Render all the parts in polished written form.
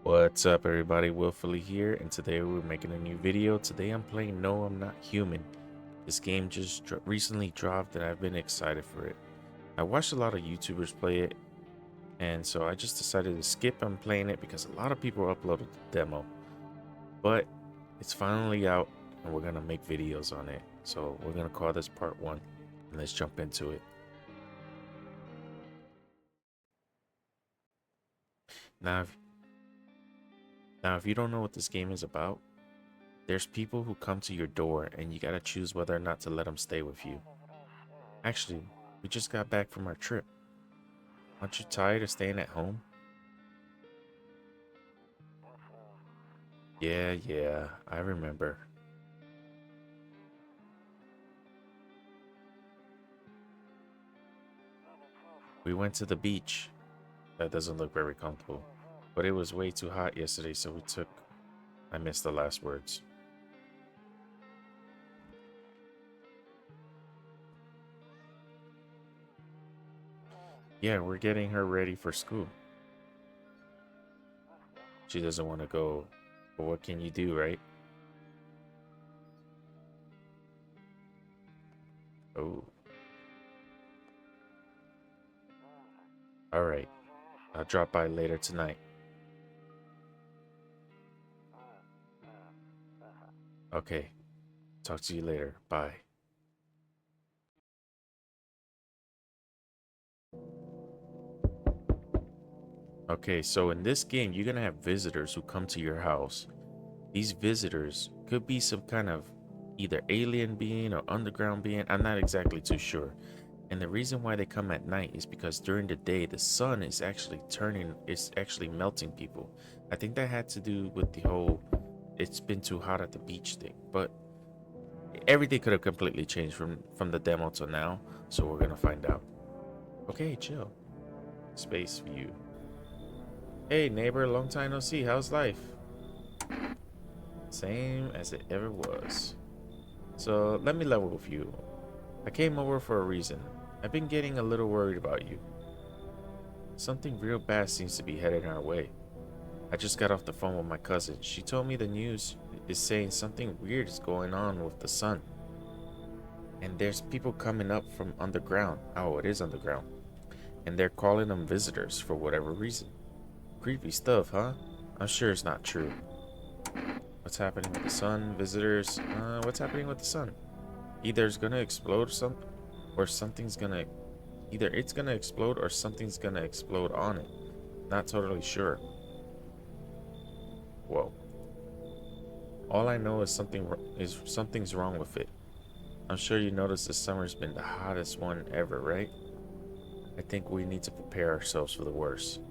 What's up everybody, Willfully here, and today we're making a new video. Today I'm playing No, I'm Not Human. This game just recently dropped and I've been excited for it. I watched a lot of YouTubers play it, and so I just decided to skip on playing it because a lot of people uploaded the demo. But it's finally out and we're gonna make videos on it. So we're gonna call this part 1 and let's jump into it. Now if, now if you don't know what this game is about, there's people who come to your door and you gotta choose whether or not to let them stay with you. Actually, we just got back from our trip. Aren't you tired of staying at home? Yeah, I remember. We went to the beach. That doesn't look very comfortable. But it was way too hot yesterday, so I missed the last words. Yeah, we're getting her ready for school. She doesn't want to go, but what can you do, right? Oh, alright. I'll drop by later tonight. Okay, talk to you later. Bye. Okay, so in this game, you're gonna have visitors who come to your house. These visitors could be some kind of either alien being or underground being. I'm not exactly too sure. And the reason why they come at night is because during the day, the sun is actually it's actually melting people. I think that had to do with the whole it's been too hot at the beach thing. But everything could have completely changed from the demo to now. So we're gonna find out. Okay, chill. Space view. Hey neighbor, long time no see. How's life? Same as it ever was. So let me level with you. I came over for a reason. I've been getting a little worried about you. Something real bad seems to be headed our way. I just got off the phone with my cousin. She told me the news is saying something weird is going on with the sun. And there's people coming up from underground. Oh, it is underground. And they're calling them visitors for whatever reason. Creepy stuff, huh? I'm sure it's not true. What's happening with the sun? Visitors? What's happening with the sun? Either it's gonna explode or something's gonna either it's gonna explode or something's gonna explode on it. Not totally sure. Whoa. All I know is something's wrong with it. I'm sure you noticed this summer's been the hottest one ever, right? I think we need to prepare ourselves for the worst.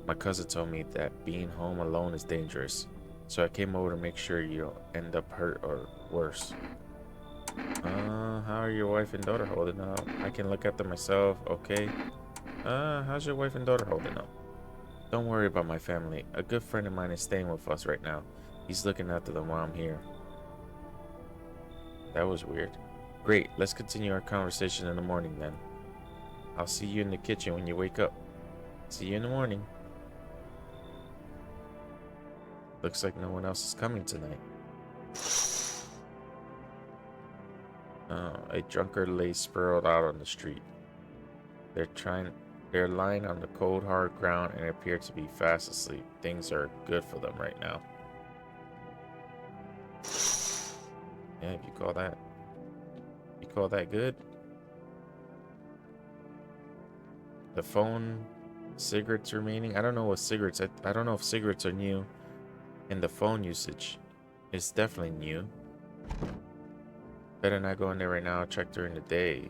My cousin told me that being home alone is dangerous, so I came over to make sure you don't end up hurt or worse. How are your wife and daughter holding up? I can look after myself, okay? How's your wife and daughter holding up? Don't worry about my family. A good friend of mine is staying with us right now. He's looking after them while I'm here. That was weird. Great, let's continue our conversation in the morning then. I'll see you in the kitchen when you wake up. See you in the morning. Looks like no one else is coming tonight. Oh, a drunkard lay sprawled out on the street. They're lying on the cold, hard ground and appear to be fast asleep. Things are good for them right now. Yeah, if you call that. You call that good? The phone, cigarettes remaining. I don't know what cigarettes. I don't know if cigarettes are new. And the phone usage is definitely new. Better not go in there right now. Check during the day.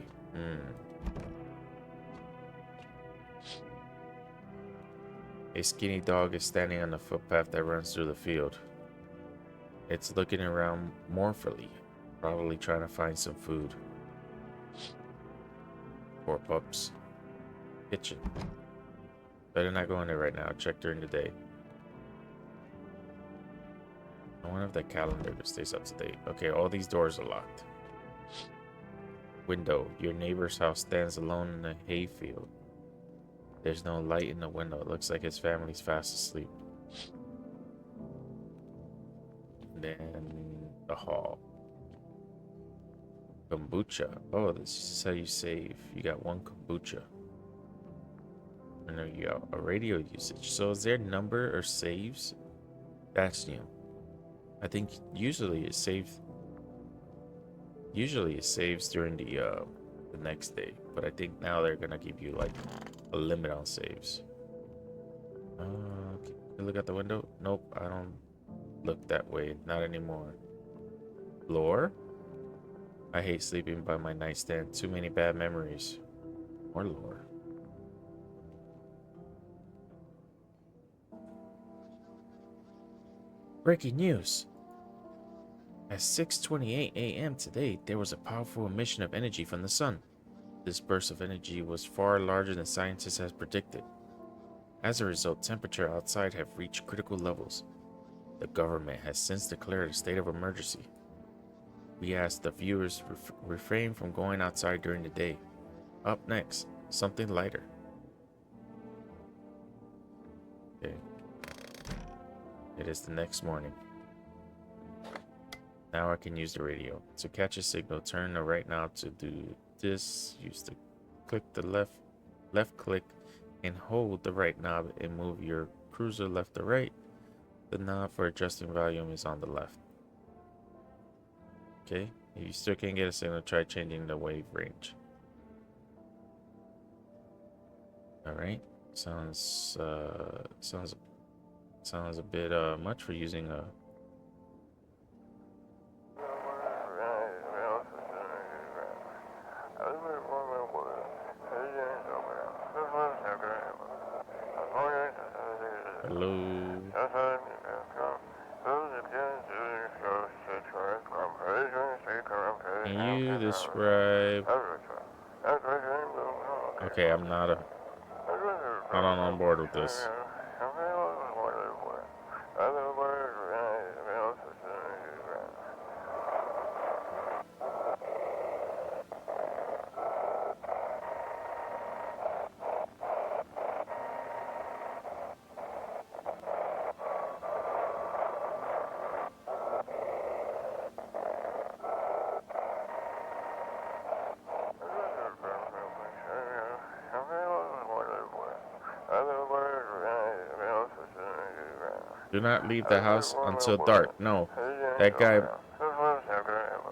A skinny dog is standing on the footpath that runs through the field. It's looking around mournfully, probably trying to find some food. Poor pups. Kitchen. Better not go in there right now. Check during the day. I wonder if the calendar stays up to date. Okay, all these doors are locked. Window. Your neighbor's house stands alone in a hayfield. There's no light in the window. It looks like his family's fast asleep. Then the hall. Kombucha. Oh, this is how you save. You got one kombucha. And there you go. A radio usage. So is there number or saves? That's new. I think usually it saves. Usually it saves during the next day, but I think now they're gonna give you like a limit on saves. Can you look out the window? Nope, I don't look that way. Not anymore. Lore? I hate sleeping by my nightstand. Too many bad memories. More lore. Breaking news. At 6:28 a.m. today, there was a powerful emission of energy from the sun. This burst of energy was far larger than scientists had predicted. As a result, temperature outside have reached critical levels. The government has since declared a state of emergency. We ask the viewers refrain from going outside during the day. Up next, something lighter. Okay. It is the next morning. Now I can use the radio. To catch a signal, turn the right knob to do this. Use the click the left click and hold the right knob and move your cruiser left or right. The knob for adjusting volume is on the left. Okay, if you still can't get a signal, try changing the wave range. Alright, sounds a bit much for using a hello. Can you describe? Okay, I'm not on board with this. Do not leave the house until dark. No, that guy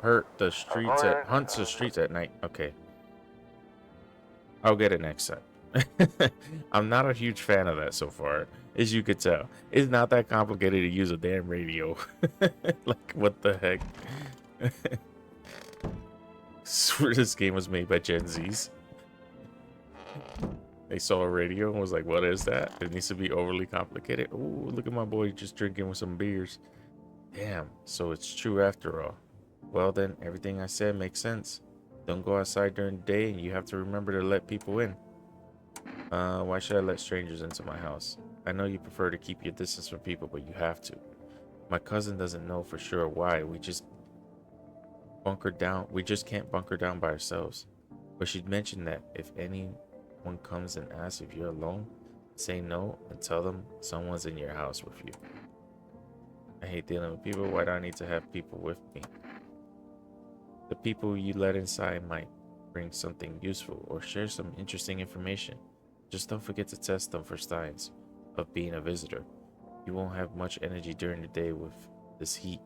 hunts the streets at night. Okay, I'll get it next time. I'm not a huge fan of that so far, as you could tell. It's not that complicated to use a damn radio. Like, what the heck? Swear this game was made by Gen Zs. They saw a radio and was like, what is that? It needs to be overly complicated. Ooh, look at my boy just drinking with some beers. Damn, so it's true after all. Well then, everything I said makes sense. Don't go outside during the day and you have to remember to let people in. Why should I let strangers into my house? I know you prefer to keep your distance from people, but you have to. My cousin doesn't know for sure why. We just can't bunker down by ourselves. But she'd mentioned that if anyone comes and asks if you're alone, say no and tell them someone's in your house with you. I hate dealing with people. Why do I need to have people with me? The people you let inside might bring something useful or share some interesting information. Just don't forget to test them for signs of being a visitor. You won't have much energy during the day with this heat,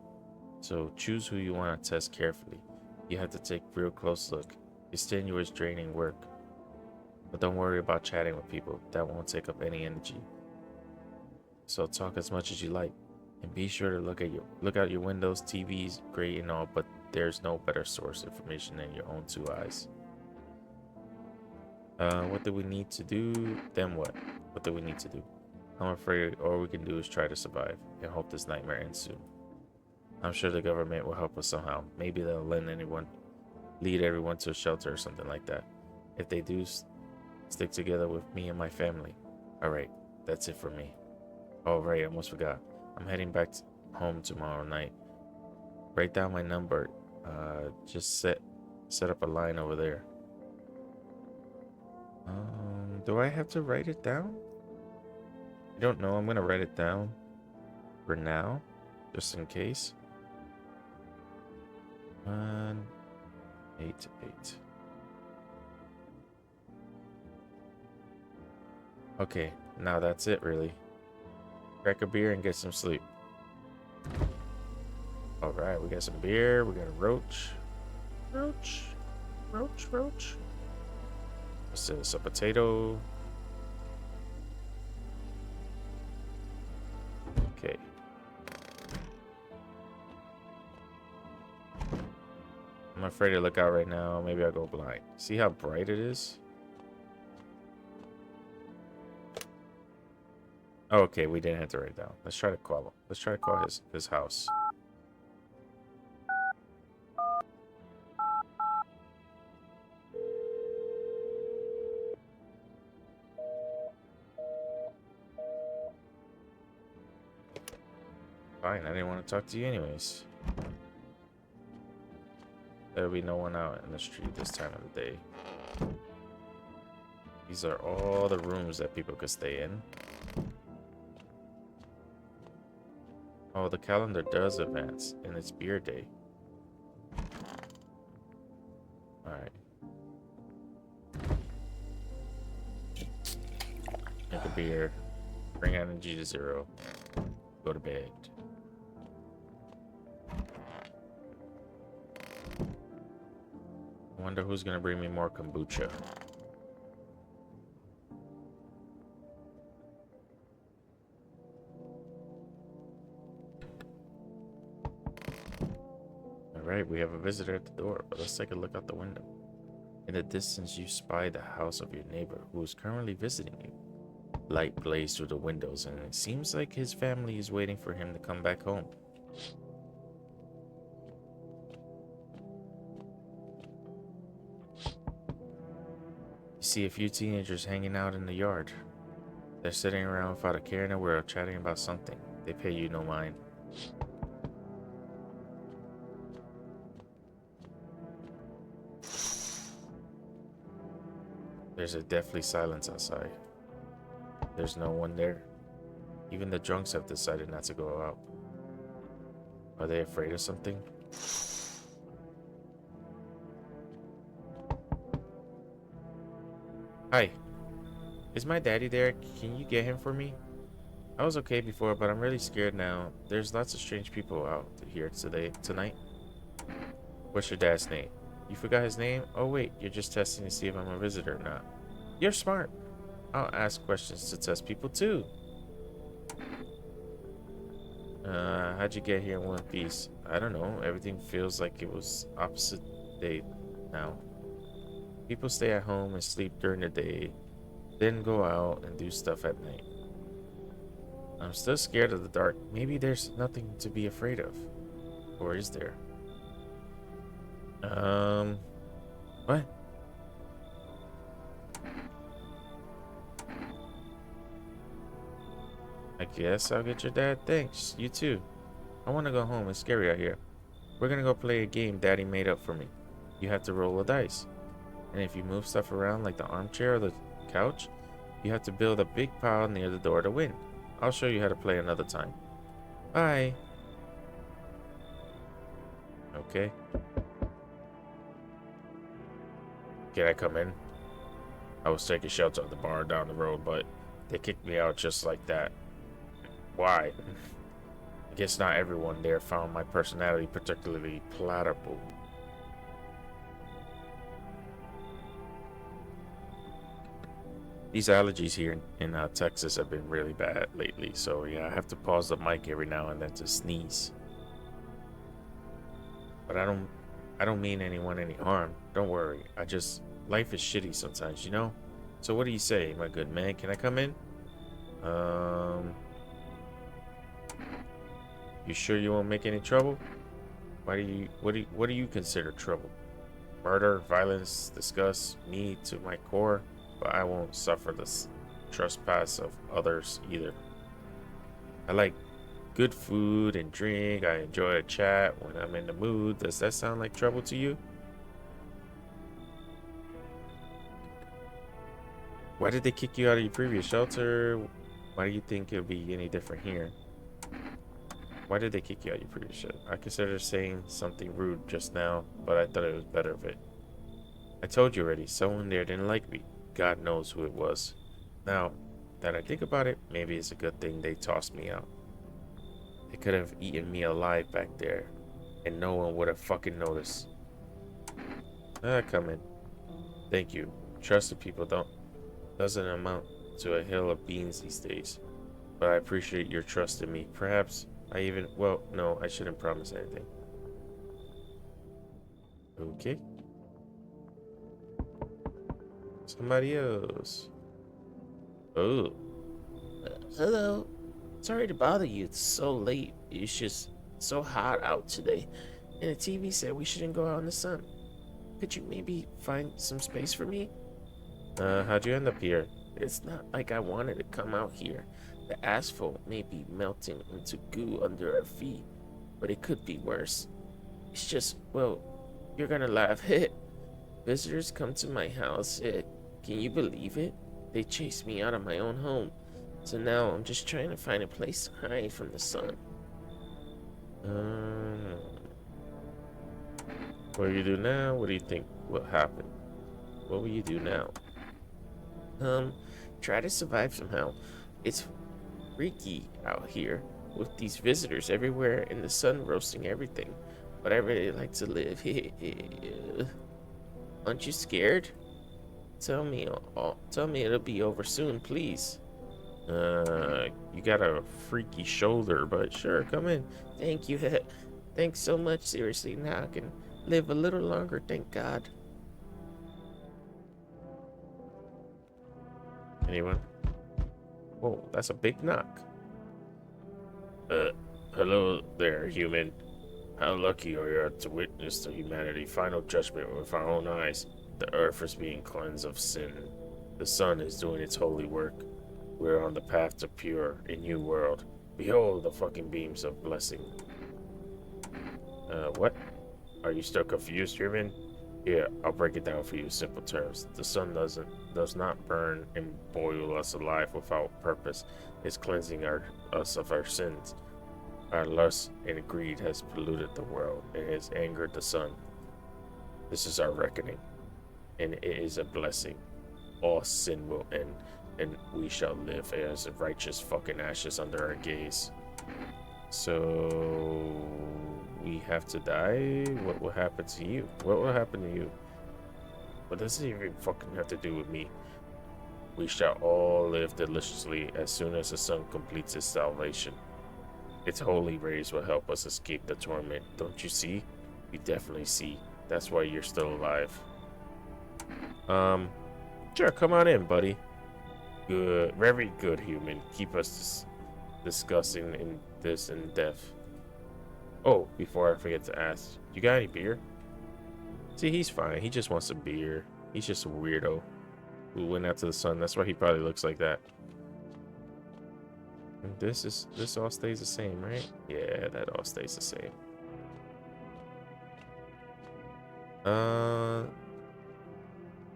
so choose who you want to test carefully. You have to take a real close look. It's strenuous, draining work. But don't worry about chatting with people. That won't take up any energy. So talk as much as you like. And be sure to look out your windows. TV's great and all, but there's no better source of information than your own two eyes. What do we need to do? Then what? What do we need to do? I'm afraid all we can do is try to survive and hope this nightmare ends soon. I'm sure the government will help us somehow. Maybe they'll lead everyone to a shelter or something like that. If they do, stick together with me and my family. Alright, that's it for me. Oh right, I almost forgot. I'm heading back home tomorrow night. Write down my number. Just set up a line over there. Do I have to write it down? I don't know. I'm gonna write it down for now, just in case. 188. Okay, now that's it, really. Crack a beer and get some sleep. Alright, we got some beer, we got a roach. Roach. Roach, roach. What's this? A potato. Okay. I'm afraid to look out right now. Maybe I'll go blind. See how bright it is? Oh, okay, we didn't have to write it down. Let's try to call him. Let's try to call his house. Fine, I didn't want to talk to you anyways. There'll be no one out in the street this time of the day. These are all the rooms that people could stay in. Oh, the calendar does advance, and it's beer day. Alright. Drink a beer. Bring energy to 0. Go to bed. I wonder who's gonna bring me more kombucha. Alright, we have a visitor at the door, but let's take a look out the window. In the distance, you spy the house of your neighbor, who is currently visiting you. Light blazes through the windows, and it seems like his family is waiting for him to come back home. You see a few teenagers hanging out in the yard. They're sitting around without a care in the world, chatting about something. They pay you no mind. There's a deathly silence outside. There's no one there. Even the drunks have decided not to go out. Are they afraid of something? Hi. Is my daddy there? Can you get him for me? I was okay before, but I'm really scared now. There's lots of strange people out here tonight. What's your dad's name? You forgot his name? Oh wait, you're just testing to see if I'm a visitor or not. You're smart. I'll ask questions to test people too. How'd you get here in one piece? I don't know. Everything feels like it was opposite day now. People stay at home and sleep during the day, then go out and do stuff at night. I'm still scared of the dark. Maybe there's nothing to be afraid of. Or is there? What? I guess I'll get your dad. Thanks. You too. I want to go home. It's scary out here. We're gonna go play a game Daddy made up for me. You have to roll a dice. And if you move stuff around like the armchair or the couch, you have to build a big pile near the door to win. I'll show you how to play another time. Bye. Okay. Can I come in? I was taking shelter at the bar down the road, but they kicked me out just like that. Why? I guess not everyone there found my personality particularly palatable. These allergies here in Texas have been really bad lately, so yeah, I have to pause the mic every now and then to sneeze. But I don't mean anyone any harm. Don't worry. Life is shitty sometimes, you know? So what do you say, my good man? Can I come in? You sure you won't make any trouble? What do you consider trouble? Murder, violence, disgust me to my core, but I won't suffer the trespass of others either. I like good food and drink. I enjoy a chat when I'm in the mood. Does that sound like trouble to you? Why did they kick you out of your previous shelter? Why do you think it'll be any different here? Why did they kick you out of your previous shelter? I considered saying something rude just now, but I thought it was better of it. I told you already, someone there didn't like me. God knows who it was. Now that I think about it, maybe it's a good thing they tossed me out. They could have eaten me alive back there, and no one would have fucking noticed. Come in. Thank you. Trusted people doesn't amount to a hill of beans these days. But I appreciate your trust in me. Perhaps well, no, I shouldn't promise anything. Okay. Somebody else. Oh. Hello. Sorry to bother you. It's so late. It's just so hot out today. And the TV said we shouldn't go out in the sun. Could you maybe find some space for me? How'd you end up here? It's not like I wanted to come out here. The asphalt may be melting into goo under our feet, but it could be worse. It's just, well, you're gonna laugh. Visitors come to my house. Can you believe it? They chased me out of my own home. So now I'm just trying to find a place to hide from the sun. What do you do now? What do you think will happen? What will you do now? Try to survive somehow. It's freaky out here with these visitors everywhere and the sun roasting everything. But I really like to live. Aren't you scared? Tell me it'll be over soon, please. You got a freaky shoulder, but sure, come in. Thank you. Thanks so much. Seriously, now I can live a little longer, thank God. Anyone? Whoa, that's a big knock. Hello there, human. How lucky are you to witness the humanity's final judgment with our own eyes. The earth is being cleansed of sin. The sun is doing its holy work. We're on the path to pure, a new world. Behold the fucking beams of blessing. What? Are you still confused, human? Here, I'll break it down for you in simple terms. The sun does not burn and boil us alive without purpose. It's cleansing us of our sins. Our lust and greed has polluted the world and has angered the sun. This is our reckoning, and it is a blessing. All sin will end, and we shall live as righteous fucking ashes under our gaze. So we have to die? What will happen to you? What will happen to you? What does it even fucking have to do with me? We shall all live deliciously as soon as the sun completes its salvation. Its holy rays will help us escape the torment. Don't you see? You definitely see. That's why you're still alive. Sure, come on in, buddy. Good, very good, human. Keep us discussing this in depth. Oh, before I forget to ask, you got any beer? See, he's fine. He just wants some beer. He's just a weirdo who went out to the sun. That's why he probably looks like that. And this all stays the same, right? Yeah, that all stays the same.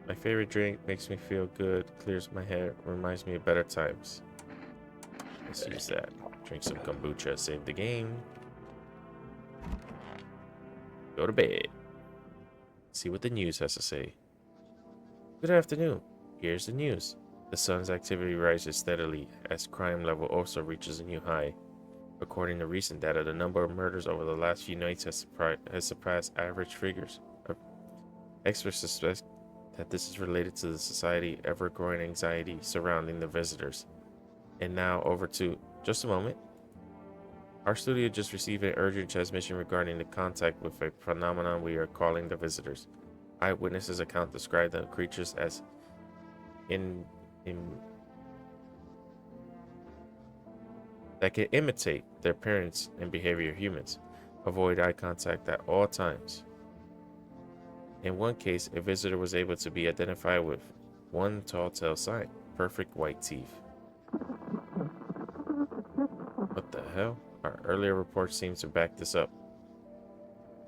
My favorite drink makes me feel good, clears my head, reminds me of better times. Let's use that. Drink some kombucha, save the game. Go to bed. See what the news has to say. Good afternoon. Here's the news. The sun's activity rises steadily as crime level also reaches a new high. According to recent data, the number of murders over the last few nights has surpassed average figures. Experts suspect that this is related to the society ever-growing anxiety surrounding the visitors. And now over to just a moment. Our studio just received an urgent transmission regarding the contact with a phenomenon we are calling the visitors. Eyewitnesses' account described the creatures as that can imitate their appearance and behavior of humans. Avoid eye contact at all times. In one case, a visitor was able to be identified with one tall tale sign, perfect white teeth. What the hell? Our earlier report seems to back this up.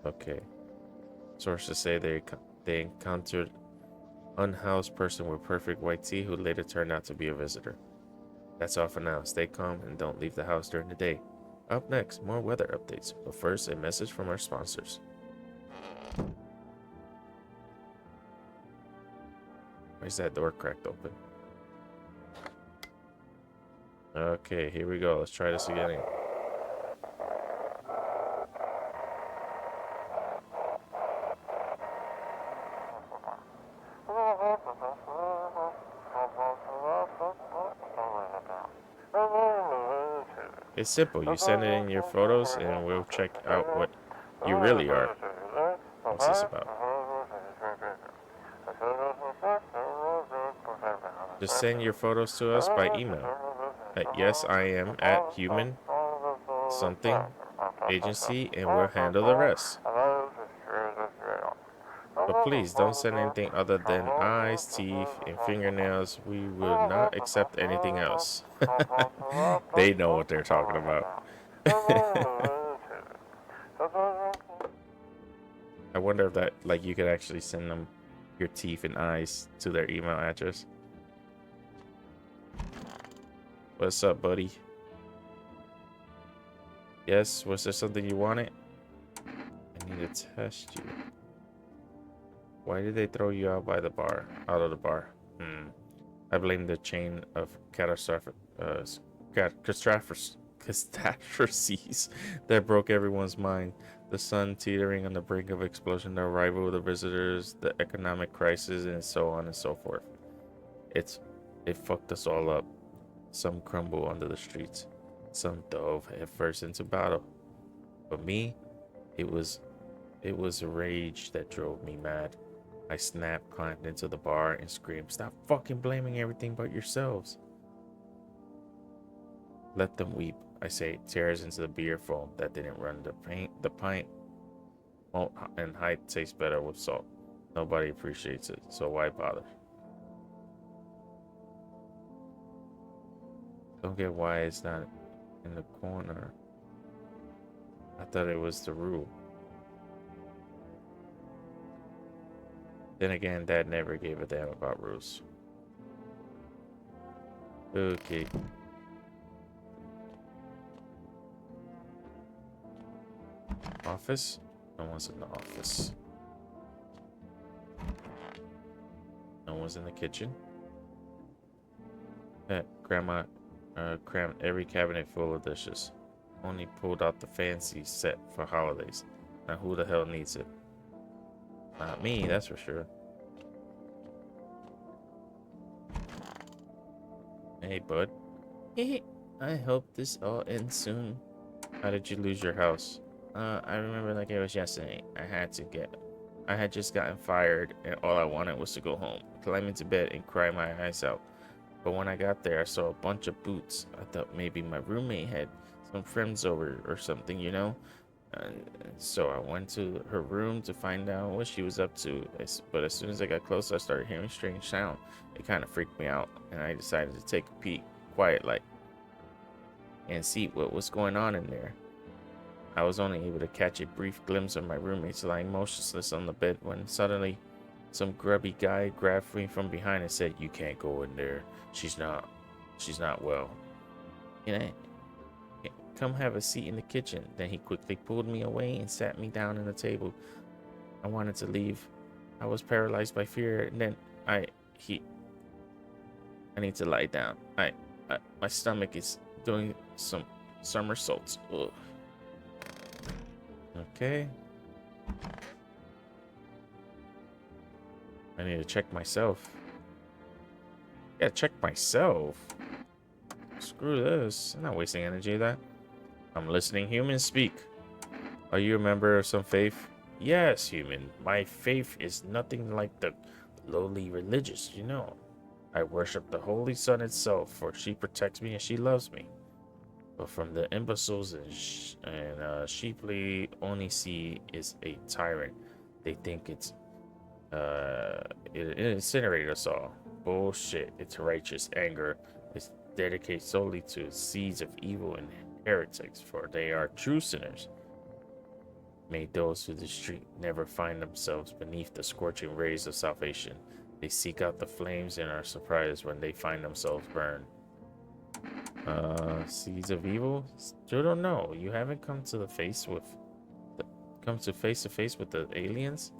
Okay. Sources say they encountered unhoused person with perfect white teeth who later turned out to be a visitor. That's all for now. Stay calm and don't leave the house during the day. Up next, more weather updates, but first, a message from our sponsors. Why is that door cracked open? Okay, here we go. Let's try this again. It's simple. You send in your photos and we'll check out what you really are. What's this about? Just send your photos to us by email at yesiam@human something agency and we'll handle the rest. But please don't send anything other than eyes, teeth, and fingernails. We will not accept anything else. They know what they're talking about. I wonder if that, like, you could actually send them your teeth and eyes to their email address. What's up, buddy? Yes, was there something you wanted? I need to test you. Why did they throw you out by the bar? Out of the bar? I blame the chain of catastrophes that broke everyone's mind. The sun teetering on the brink of explosion, the arrival of the visitors, the economic crisis, and so on and so forth. It fucked us all up. Some crumble under the streets. Some dove headfirst into battle. But me, it was rage that drove me mad. I snapped, climbed into the bar, and screamed, "Stop fucking blaming everything but yourselves." Let them weep, I say, tears into the beer foam that didn't run the pint won't, and height tastes better with salt. Nobody appreciates it, so why bother? Don't get why it's not in the corner. I thought it was the rule. Then again, Dad never gave a damn about rules. Okay. Office? No one's in the office. No one's in the kitchen. Grandma crammed every cabinet full of dishes. Only pulled out the fancy set for holidays. Now who the hell needs it? Not me, that's for sure. Hey, bud. I hope this all ends soon. How did you lose your house? I remember like it was yesterday. I had just gotten fired and all I wanted was to go home, climb into bed and cry my eyes out. But when I got there, I saw a bunch of boots. I thought maybe my roommate had some friends over or something, you know? So I went to her room to find out what she was up to. But as soon as I got close, I started hearing strange sound. It kind of freaked me out, and I decided to take a peek, quiet like, and see what was going on in there. I was only able to catch a brief glimpse of my roommates lying motionless on the bed when suddenly some grubby guy grabbed me from behind and said, "You can't go in there. She's not well. Can I come have a seat in the kitchen?" Then he quickly pulled me away and sat me down on the table. I wanted to leave. I was paralyzed by fear, and then I need to lie down. My stomach is doing some somersaults. Ugh. Okay. I need to check myself. Yeah, check myself. Screw this. I'm not wasting energy of that. I'm listening. Humans speak. Are you a member of some faith? Yes, human. My faith is nothing like the lowly religious, you know. I worship the Holy Sun itself, for she protects me and she loves me. But from the imbeciles and sheeply only see is a tyrant. They think it incinerated us all. Bullshit. It's righteous anger. It's dedicated solely to seeds of evil and heretics, for they are true sinners. May those who the street never find themselves beneath the scorching rays of salvation. They seek out the flames and are surprised when they find themselves burned. Seeds of evil? Still don't know. You haven't come to face to face with the aliens?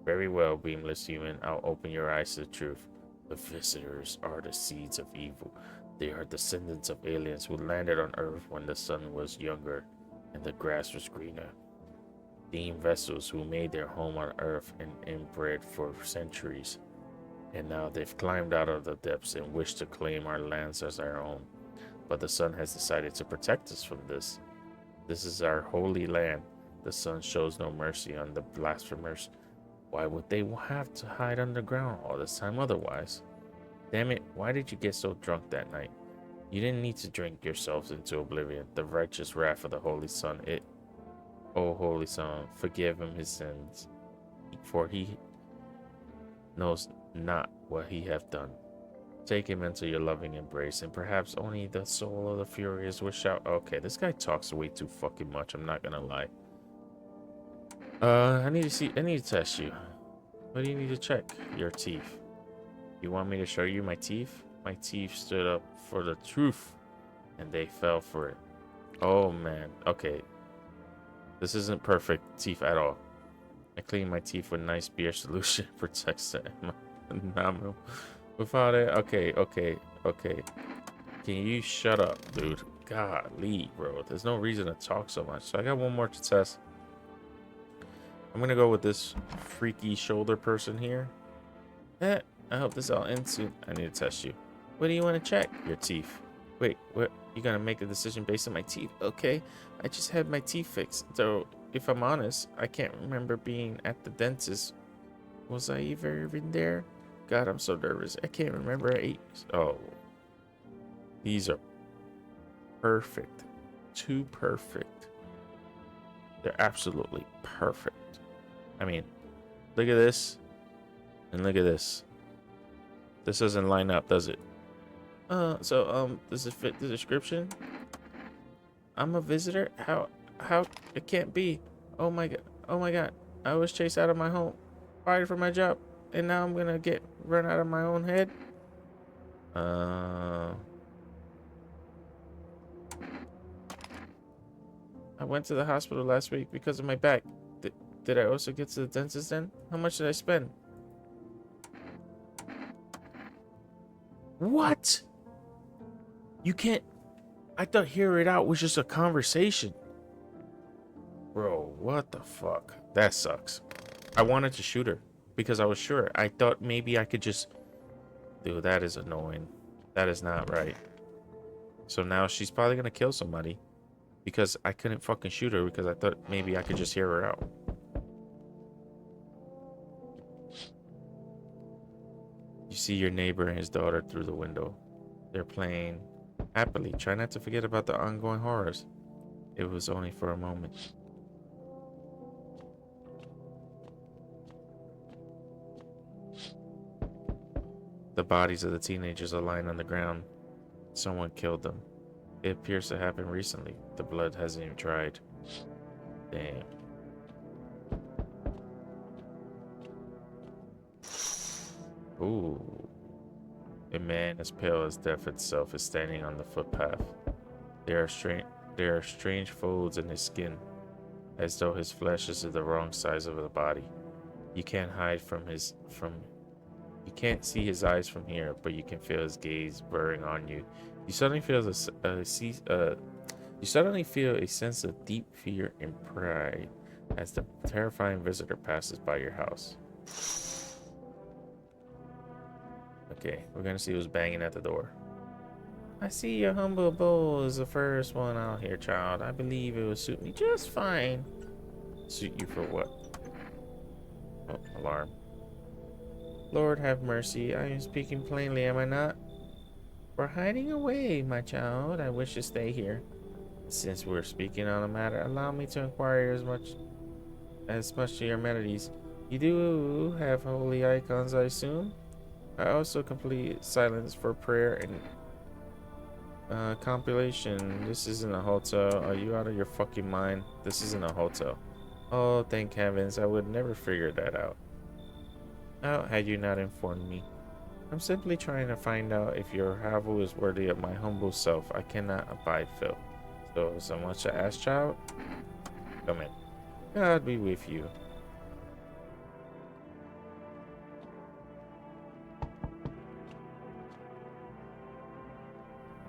Very well, beamless human. I'll open your eyes to the truth. The visitors are the seeds of evil. They are descendants of aliens who landed on Earth when the sun was younger and the grass was greener. Steam vessels who made their home on Earth and inbred for centuries. And now they've climbed out of the depths and wish to claim our lands as our own. But the sun has decided to protect us from this. This is our holy land. The sun shows no mercy on the blasphemers. Why would they have to hide underground all this time otherwise? Damn it, why did you get so drunk that night? You didn't need to drink yourselves into oblivion. The righteous wrath of the Holy Sun, O Holy Son, forgive him his sins, for he knows not what he hath done. Take him into your loving embrace, and perhaps only the soul of the furious will shout. Okay, this guy talks way too fucking much, I'm not gonna lie. I need to test you. What do you need to check? Your teeth. You want me to show you my teeth? My teeth stood up for the truth, and they fell for it. Oh man, okay. This isn't perfect teeth at all. I clean my teeth with nice beer solution, protects the enamel. Without it, okay. Can you shut up, dude? Golly, bro. There's no reason to talk so much. So I got one more to test. I'm gonna go with this freaky shoulder person here. I hope this all ends soon. I need to test you. What do you want to check? Your teeth. Wait, what? You gonna make a decision based on my teeth? Okay. I just had my teeth fixed. Though, if I'm honest, I can't remember being at the dentist. Was I even there? God, I'm so nervous. I can't remember. Oh. These are perfect. Too perfect. They're absolutely perfect. I mean, look at this. And look at this. This doesn't line up, does it? Does it fit the description? I'm a visitor? How, it can't be. Oh my god. I was chased out of my home, fired from my job, and now I'm gonna get run out of my own head? I went to the hospital last week because of my back. Did I also get to the dentist then? How much did I spend? What? You can't... I thought hear it out was just a conversation. Bro, what the fuck? That sucks. I wanted to shoot her because I was sure. I thought maybe I could just... Dude, that is annoying. That is not right. So now she's probably gonna kill somebody because I couldn't fucking shoot her because I thought maybe I could just hear her out. You see your neighbor and his daughter through the window. They're playing happily. Try not to forget about the ongoing horrors. It was only for a moment. The bodies of the teenagers are lying on the ground. Someone killed them. It appears to happen recently. The blood hasn't even dried. Damn. Ooh. A man as pale as death itself is standing on the footpath. There are strange folds in his skin, as though his flesh is the wrong size of the body. You can't you can't see his eyes from here, but you can feel his gaze burrowing on you. You suddenly feel a sense of deep fear and pride as the terrifying visitor passes by your house. Okay, we're gonna see who's banging at the door. I see your humble bowl is the first one out here, child. I believe it will suit me just fine. Suit you for what? Oh, alarm. Lord have mercy, I am speaking plainly, am I not? We're hiding away, my child. I wish to stay here. Since we're speaking on the matter, allow me to inquire as much to your amenities. You do have holy icons, I assume? I also complete silence for prayer and compilation. This isn't a hotel. Are you out of your fucking mind? This isn't a hotel. Oh, thank heavens. I would never figure that out. How had you not informed me? I'm simply trying to find out if your arrival is worthy of my humble self. I cannot abide Phil. So much to ask, child? Come in. God be with you.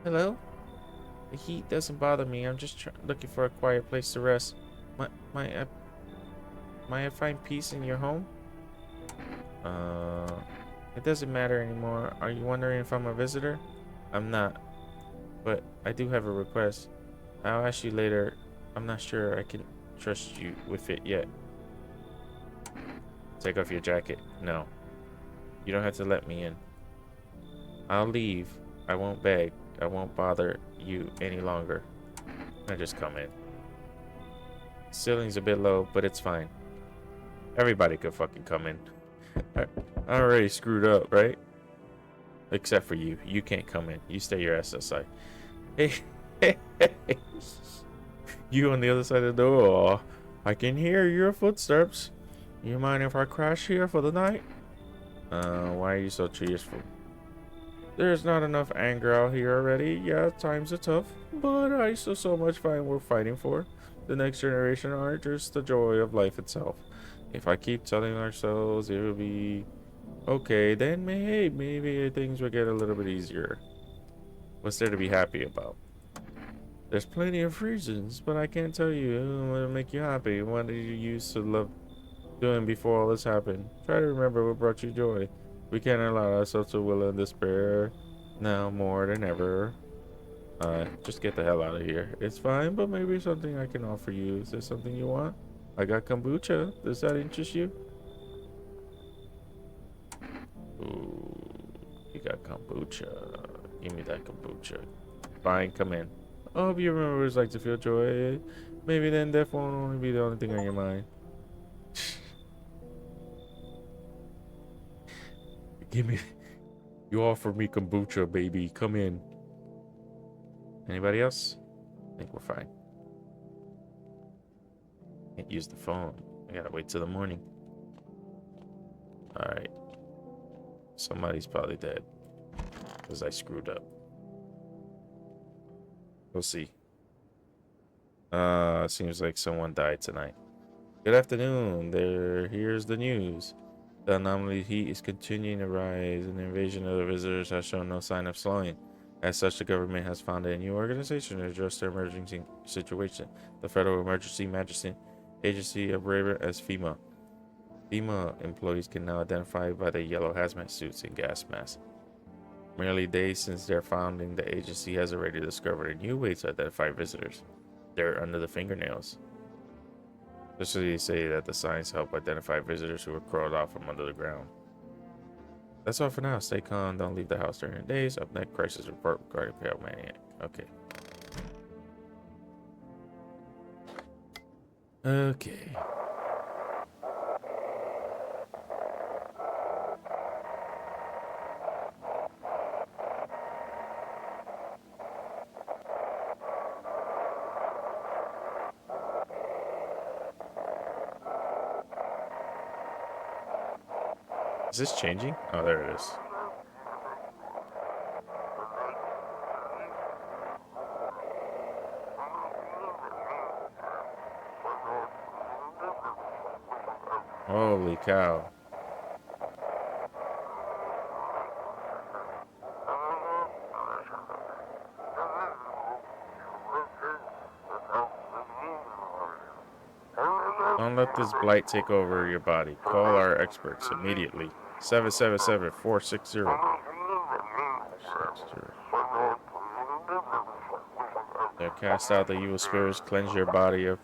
Hello? The heat doesn't bother me. I'm just looking for a quiet place to rest. My, my, uh, might I find peace in your home? Uh, it doesn't matter anymore. Are you wondering if I'm a visitor? I'm not, but I do have a request. I'll ask you later. I'm not sure I can trust you with it yet. Take off your jacket. No, you don't have to let me in. I'll leave. I won't beg. I won't bother you any longer. I just come in. Ceiling's a bit low, but it's fine. Everybody could fucking come in. I already screwed up, right? Except for you. You can't come in. You stay your ass outside. Hey, hey. You on the other side of the door. I can hear your footsteps. You mind if I crash here for the night? Why are you so cheerful? There's not enough anger out here already. Yeah, times are tough, but I still so much find we're fighting for. The next generation are just the joy of life itself. If I keep telling ourselves it will be okay, then maybe things will get a little bit easier. What's there to be happy about? There's plenty of reasons, but I can't tell you what will make you happy. What did you used to love doing before all this happened? Try to remember what brought you joy. We can't allow ourselves to will and despair now more than ever. Just get the hell out of here. It's fine, but maybe something I can offer you. Is there something you want? I got kombucha. Does that interest you? Ooh, you got kombucha. Give me that kombucha. Fine, come in. I hope you remember what it's like to feel joy. Maybe then death won't only be the only thing on your mind. Give me. You offer me kombucha, baby. Come in. Anybody else? I think we're fine. Can't use the phone. I gotta wait till the morning. Alright. Somebody's probably dead. Because I screwed up. We'll see. Seems like someone died tonight. Good afternoon. Here's the news. The anomaly heat is continuing to rise, and the invasion of the visitors has shown no sign of slowing. As such, the government has founded a new organization to address the emergency situation, the Federal Emergency Management Agency, abbreviated as FEMA. FEMA employees can now identify by the yellow hazmat suits and gas masks. Merely days since their founding, the agency has already discovered a new way to identify visitors. They're under the fingernails. Especially they say that the signs help identify visitors who were crawled out from under the ground. That's all for now. Stay calm. Don't leave the house during the days. Up next, crisis report regarding Pale Maniac. Okay. Okay. Is this changing? Oh, there it is. Holy cow. Don't let this blight take over your body. Call our experts immediately. 777-460. They'll cast out the evil spirits, cleanse your body of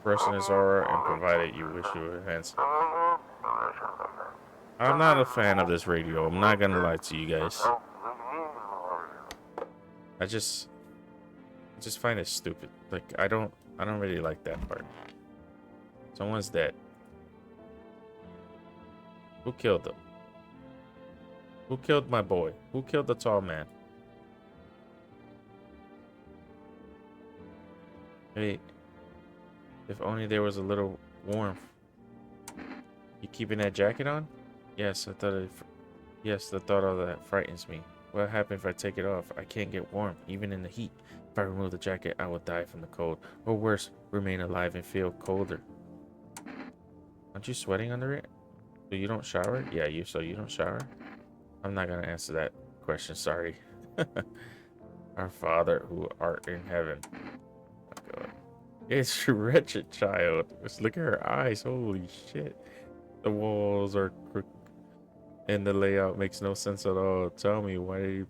freshness aura, and provided you wish to enhance. I'm not a fan of this radio. I'm not gonna lie to you guys. I just find it stupid. Like I don't really like that part. Someone's dead. Who killed them? Who killed my boy? Who killed the tall man? Hey, if only there was a little warmth. You keeping that jacket on? Yes, I thought it. Yes, the thought of that frightens me. What happens if I take it off? I can't get warm, even in the heat. If I remove the jacket, I will die from the cold. Or worse, remain alive and feel colder. Aren't you sweating under it? So you don't shower? Yeah, you don't shower? I'm not gonna answer that question, sorry. Our Father who art in heaven. Oh my God. It's wretched child. Just look at her eyes. Holy shit. The walls are crooked and the layout makes no sense at all. Tell me, why did you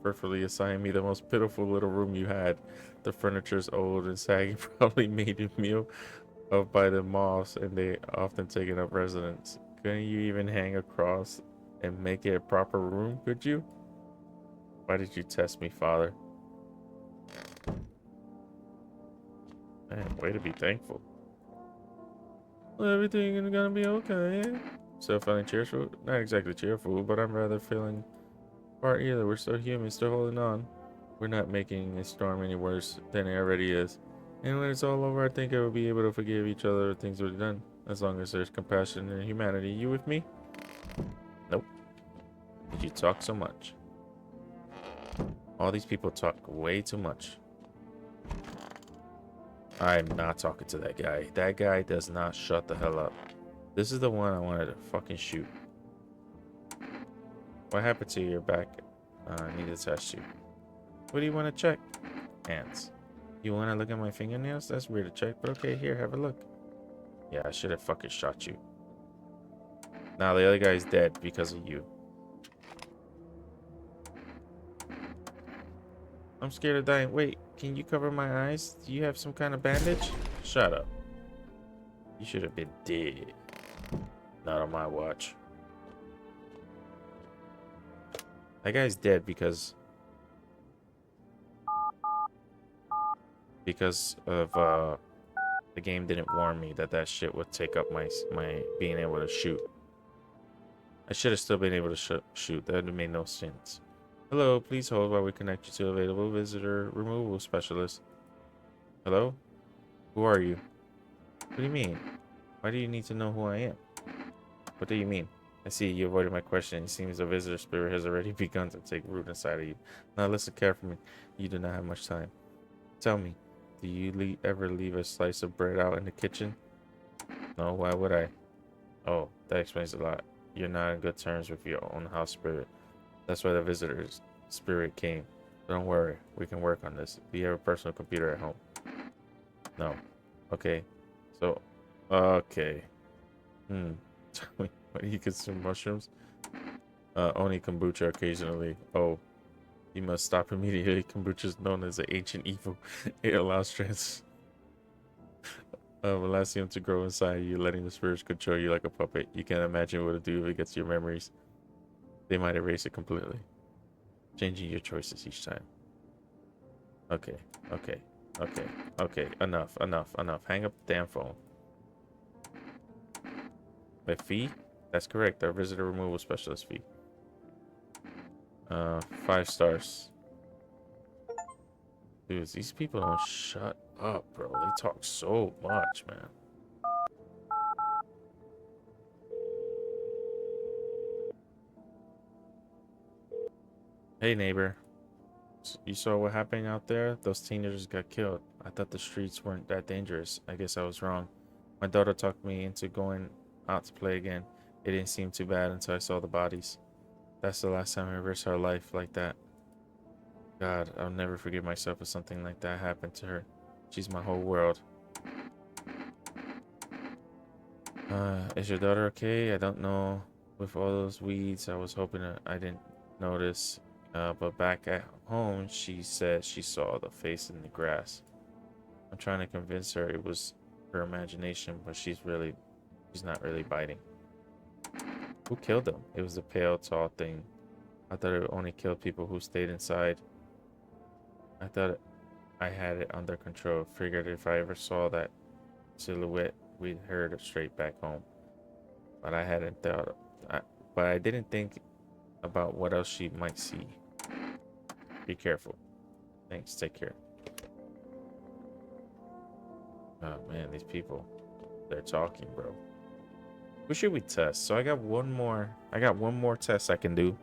perfectly assign me the most pitiful little room you had? The furniture's old and saggy, probably made a meal of by the moths, and they often taken up residence. Couldn't you even hang a cross and make it a proper room, could you? Why did you test me, Father? Man, way to be thankful. Well, everything is gonna be okay. Still feeling cheerful? Not exactly cheerful, but I'm rather feeling part either. We're still human, still holding on. We're not making a storm any worse than it already is. And when it's all over, I think I will be able to forgive each other for things we've done. As long as there's compassion and humanity. You with me? Nope. Did you talk so much? All these people talk way too much. I'm not talking to that guy. That guy does not shut the hell up. This is the one I wanted to fucking shoot. What happened to your back? I need to test you. What do you want to check? Hands. You want to look at my fingernails? That's weird to check, but okay, here, have a look. Yeah, I should have fucking shot you. Now the other guy's dead because of you. I'm scared of dying. Wait, can you cover my eyes? Do you have some kind of bandage? Shut up. You should have been dead. Not on my watch. That guy's dead because of the game didn't warn me that that shit would take up my being able to shoot. I should have still been able to shoot. That would have made no sense. Hello, please hold while we connect you to available visitor removal specialist. Hello? Who are you? What do you mean? Why do you need to know who I am? What do you mean? I see you avoided my question. It seems the visitor spirit has already begun to take root inside of you. Now listen carefully. You do not have much time. Tell me, do you ever leave a slice of bread out in the kitchen? No, why would I? Oh, that explains a lot. You're not in good terms with your own house spirit. That's why the visitor's spirit came. Don't worry, we can work on this. Do you have a personal computer at home? No. Okay. So, okay. What do you consume mushrooms? Only kombucha occasionally. Oh, you must stop immediately. Kombucha is known as an ancient evil. It allows Elastium to grow inside you, letting the spirits control you like a puppet. You can't imagine what it'll do if it gets your memories. They might erase it completely, changing your choices each time. Okay, okay, okay, okay. Enough. Hang up the damn phone. The fee? That's correct. Our visitor removal specialist fee. 5 stars. Dude, these people don't shut up, bro. They talk so much, man. Hey, neighbor. You saw what happened out there? Those teenagers got killed. I thought the streets weren't that dangerous. I guess I was wrong. My daughter talked me into going out to play again. It didn't seem too bad until I saw the bodies. That's the last time I ever saw her life like that. God, I'll never forgive myself if something like that happened to her. She's my whole world. Is your daughter okay? I don't know. With all those weeds, I was hoping I didn't notice. But back at home, she said she saw the face in the grass. I'm trying to convince her it was her imagination, but she's not really biting. Who killed them? It was the pale, tall thing. I thought it only killed people who stayed inside. I thought I had it under control. Figured if I ever saw that silhouette, we'd head straight back home. But I hadn't thought. But I didn't think about what else she might see. Be careful. Thanks. Take care. Oh man, these people. They're talking, bro. Who should we test? So I got one more. I got one more test I can do.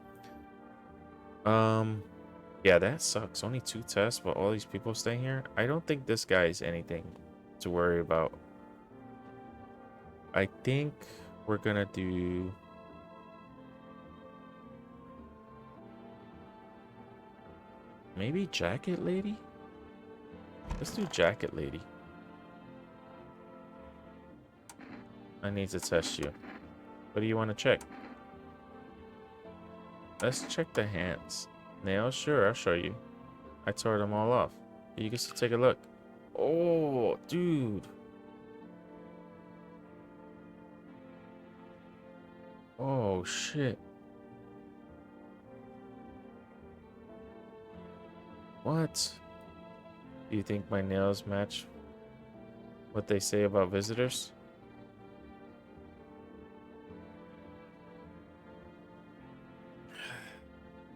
Yeah, that sucks. Only 2 tests, but all these people staying here. I don't think this guy is anything to worry about. I think we're gonna do. Maybe Jacket Lady? Let's do Jacket Lady. I need to test you. What do you want to check? Let's check the hands. Nails? Sure, I'll show you. I tore them all off. You can take a look. Oh, dude. Oh, shit. What? Do you think my nails match what they say about visitors?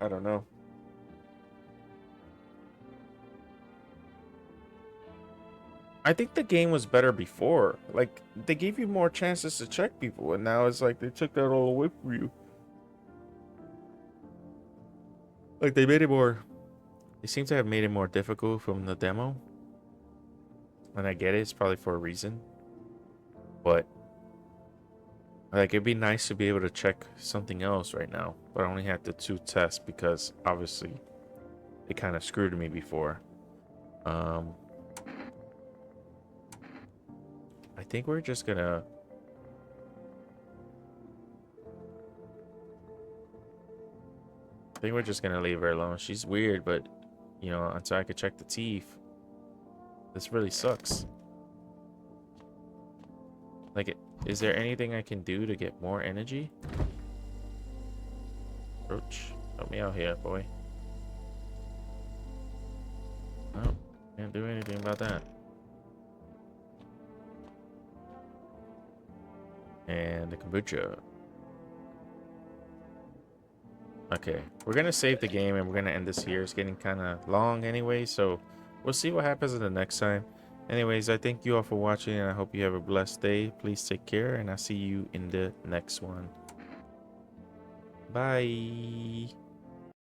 I don't know. I think the game was better before. Like, they gave you more chances to check people, and now it's like they took that all away from you. Like, they made it more... They seem to have made it more difficult from the demo. And I get it, it's probably for a reason. But... Like, it'd be nice to be able to check something else right now. But I only had the 2 tests because, obviously, it kind of screwed me before. I think we're just gonna... I think we're just gonna leave her alone. She's weird, but, you know, until I could check the teeth. This really sucks. Like, is there anything I can do to get more energy? Roach, help me out here, boy. No, can't do anything about that. And the kombucha. Okay, we're gonna save the game and we're gonna end this here. It's getting kind of long anyway, so we'll see what happens in the next time. Anyways, I thank you all for watching and I hope you have a blessed day. Please take care and I'll see you in the next one. Bye.